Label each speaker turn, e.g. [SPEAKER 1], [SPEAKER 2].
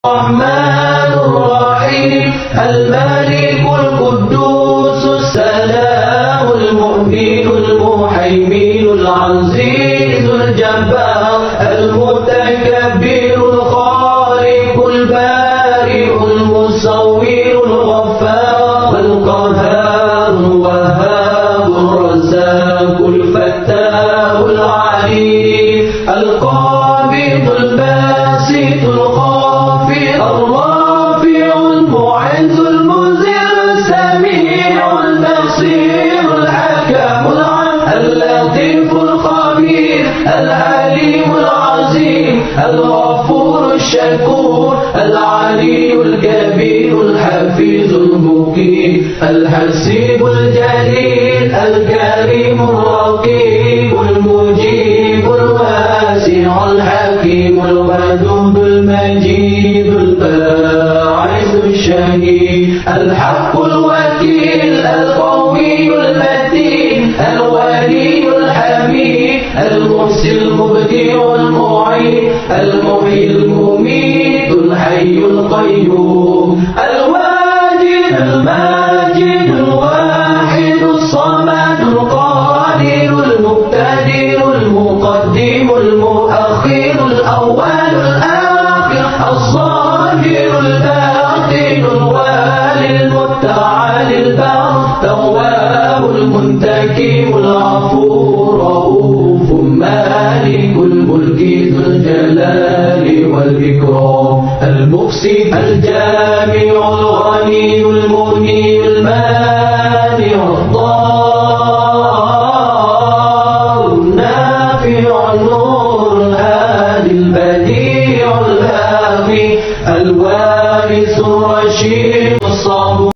[SPEAKER 1] الرحمن الرحيم الملك القدوس السلام المؤمن المهيمن العزيز الجبار المتكبر الخالق البارئ المصور الغفار القهار الوهاب الرزاق الفتاح العليم القابض الباسط الخافض الرافع المعز المذل السميع البصير الحكم اللطيف الخبير العليم العظيم الغفور الشكور العلي الكبير الحفيظ المقيم الحسيب الجليل الكريم الرقيب المجيب الواسع الحكيم الودود المجيد الباعث الشهيد الحق الوكيل القوي المتين الولي الحميد المحسن المبدع المعين المحيي المميت الحي القيوم الواجد الماجد الواحد الصمد القادر المقتدر المقدم المؤخر الأول الآخر الظاهر الباطن الوالي المتعالي البر تواب المنتكم العفو رؤوف مالك الملك ذو الجلال والإكرام المقسط الجامع الغني المغني المانع الضار النافع النور الهادي البديع الهادي الوارث الرشيد الصبور